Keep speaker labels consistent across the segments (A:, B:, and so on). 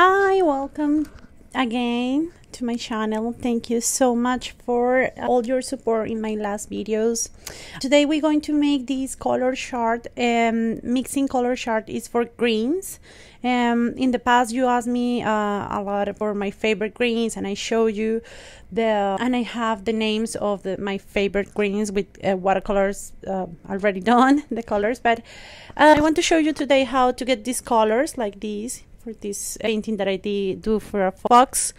A: Hi, welcome again to my channel. Thank you so much for all your support in my last videos. Today we're going to make this color chart. Mixing color chart is for greens. In the past you asked me a lot for my favorite greens, and I show you and I have the names of my favorite greens with watercolors already done the colors, but I want to show you today how to get these colors like these for this painting that I do for a fox.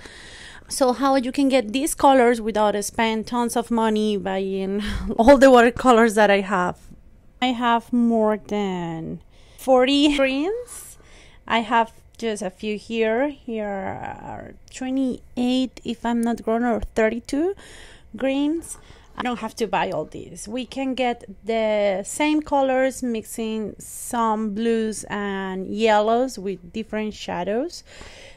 A: So how you can get these colors without spending tons of money buying all the watercolors that I have. I have more than 40 greens. I have just a few here. Here are 28, if I'm not wrong, or 32 greens. I don't have to buy all these. We can get the same colors mixing some blues and yellows with different shadows.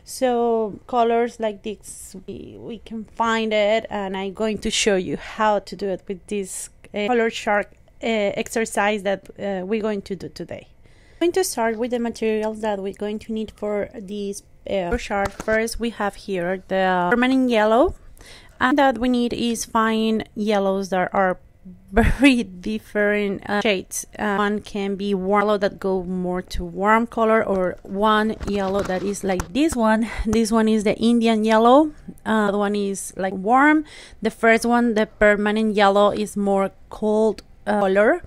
A: So colors like this, we can find it, and I'm going to show you how to do it with this color chart exercise that we're going to do today. I'm going to start with the materials that we're going to need for this color chart. First, we have here the permanent yellow, and that we need is fine yellows that are very different shades. One can be warm yellow that go more to warm color, or one yellow that is like this one. This one is the Indian yellow. The one is like warm. The first one, the permanent yellow, is more cold color.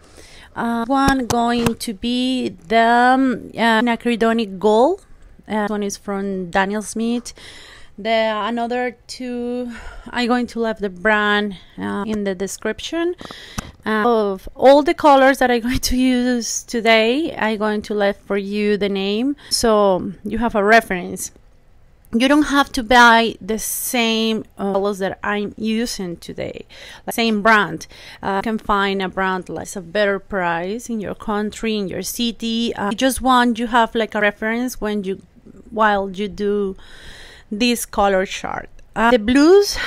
A: One going to be the Quinacridone gold. This one is from Daniel Smith. The another two, I'm going to leave the brand in the description. Of all the colors that I'm going to use today, I'm going to leave for you the name, so you have a reference. You don't have to buy the same colors that I'm using today, the same brand. You can find a brand like a better price in your country, in your city. Just want you have like a reference while you do this color chart. The blues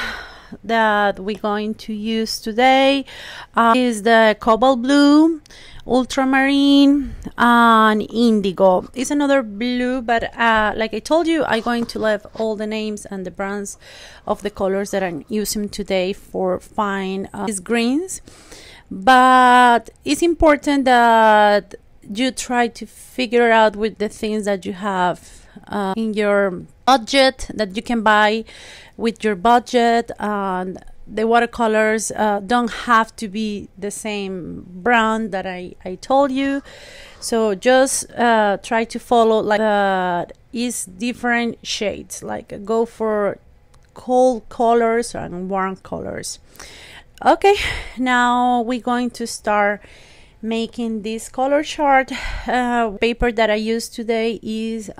A: that we're going to use today is the Cobal blue, Ultramarine, and Indigo. It's another blue, but like I told you, I'm going to leave all the names and the brands of the colors that I'm using today for fine these greens. But it's important that you try to figure out with the things that you have in your budget, that you can buy with your budget. And the watercolors don't have to be the same brand that I told you. So just try to follow like is different shades, like go for cold colors and warm colors. Okay, now we're going to start making this color chart. Paper that I use today is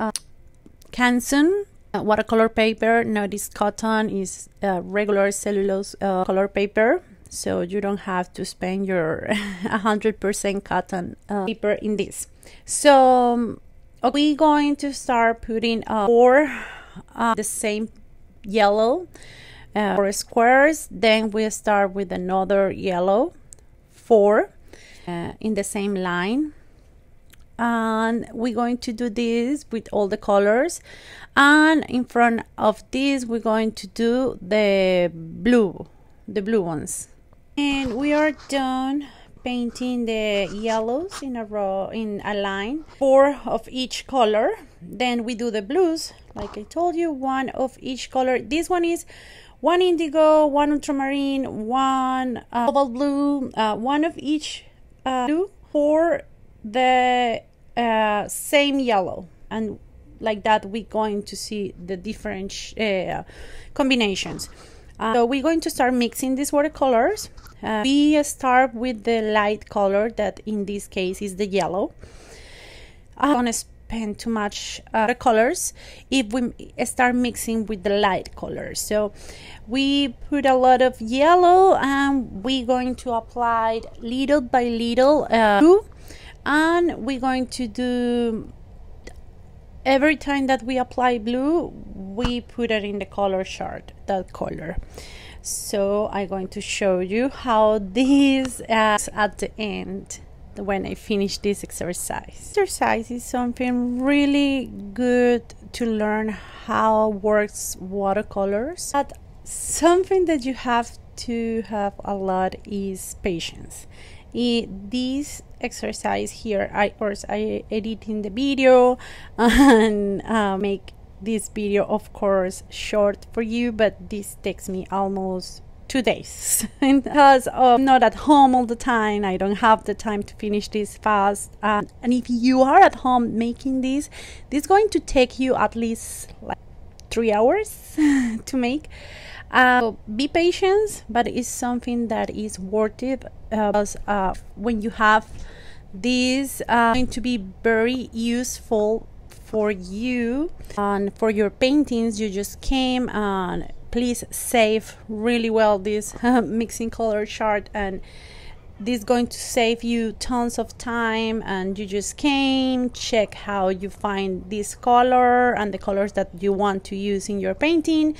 A: Canson watercolor paper. No, this cotton is regular cellulose color paper, so you don't have to spend your 100% cotton paper in this. So we're going to start putting four the same yellow for squares. Then we start with another yellow, four in the same line, and we're going to do this with all the colors. And in front of this we're going to do the blue ones. And we are done painting the yellows in a row, in a line, four of each color. Then we do the blues, like I told you, one of each color. This one is one indigo, one ultramarine, one cobalt blue, one of each blue for the same yellow. And like that we're going to see the different combinations. So we're going to start mixing these watercolors. We start with the light color, that in this case is the yellow. I don't want to spend too much colors if we start mixing with the light colors. So we put a lot of yellow, and we're going to apply little by little blue, and we're going to do every time that we apply blue, we put it in the color chart, that color. So I'm going to show you how this is at the end. when I finish this exercise. Exercise is something really good to learn how works watercolors, but something that you have to have a lot is patience. This exercise here, of course I edit in the video and make this video of course short for you, but this takes me almost 2 days and because I'm not at home all the time, I don't have the time to finish this fast, and if you are at home making this is going to take you at least like 3 hours to make. So be patient, but it's something that is worth it, because when you have this going to be very useful for you and for your paintings. You just came, and please save really well this mixing color chart, and this is going to save you tons of time. And you just came, check how you find this color and the colors that you want to use in your painting.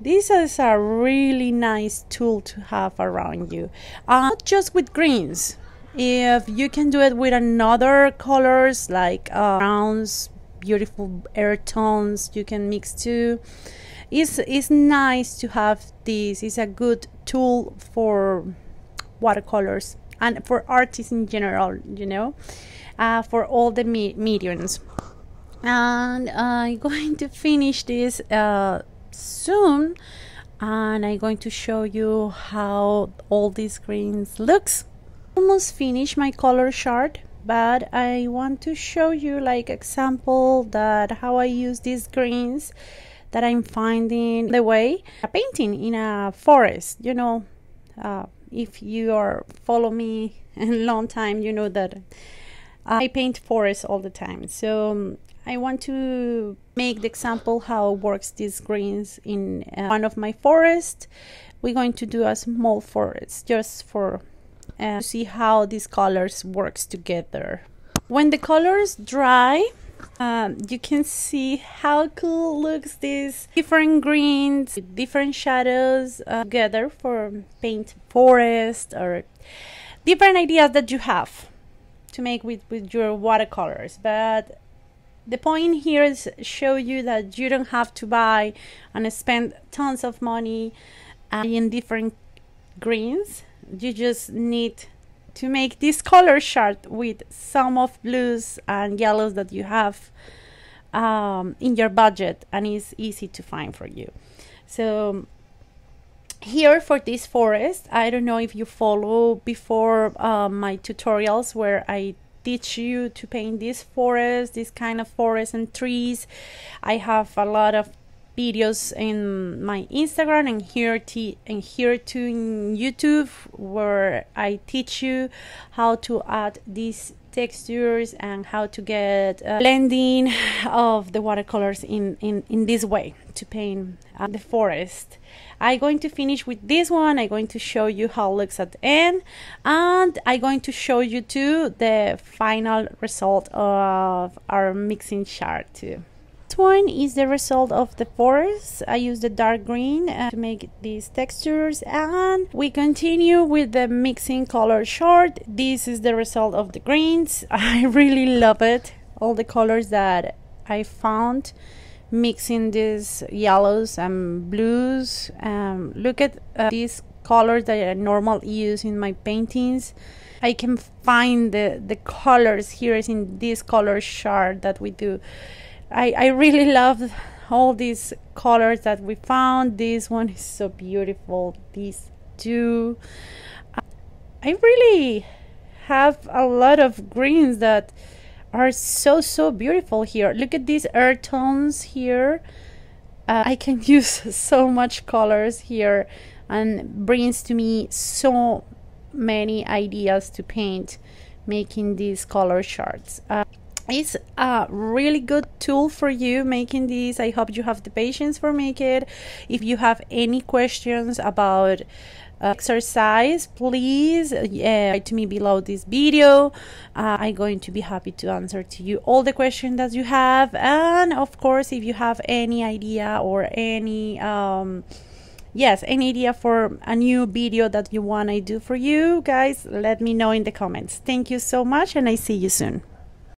A: This is a really nice tool to have around you, not just with greens. If you can do it with another colors like browns, beautiful earth tones, you can mix too. It's nice to have this. It's a good tool for watercolors and for artists in general, you know, for all the mediums. And I'm going to finish this soon, and I'm going to show you how all these greens looks. Almost finished my color chart, but I want to show you like example that how I use these greens that I'm finding the way a painting in a forest. You know, if you are follow me a long time, you know that I paint forests all the time. So I want to make the example how works these greens in one of my forests. We're going to do a small forest just for to see how these colors works together. When the colors dry, you can see how cool looks these different greens, different shadows together for paint forest or different ideas that you have to make with your watercolors. But the point here is show you that you don't have to buy and spend tons of money in different greens. You just need to make this color chart with some of blues and yellows that you have in your budget, and it's easy to find for you. So here for this forest, I don't know if you follow before my tutorials where I teach you to paint this forest, this kind of forest and trees. I have a lot of videos in my Instagram and here too in YouTube, where I teach you how to add these textures and how to get blending of the watercolors in this way to paint the forest. I'm going to finish with this one. I'm going to show you how it looks at the end, and I'm going to show you too the final result of our mixing chart too. This one is the result of the forest. I use the dark green to make these textures, and we continue with the mixing color chart. This is the result of the greens. I really love it. All the colors that I found mixing these yellows and blues. Look at these colors that I normally use in my paintings. I can find the colors here is in this color chart that we do. I really love all these colors that we found. This one is so beautiful. These two. I really have a lot of greens that are so beautiful here. Look at these earth tones here. I can use so much colors here, and brings to me so many ideas to paint making these color charts. It's a really good tool for you making these. I hope you have the patience for making it. If you have any questions about exercise, please write to me below this video. I'm going to be happy to answer to you all the questions that you have. And of course, if you have any idea or any yes, any idea for a new video that you want I do for you guys, let me know in the comments. Thank you so much, and I see you soon.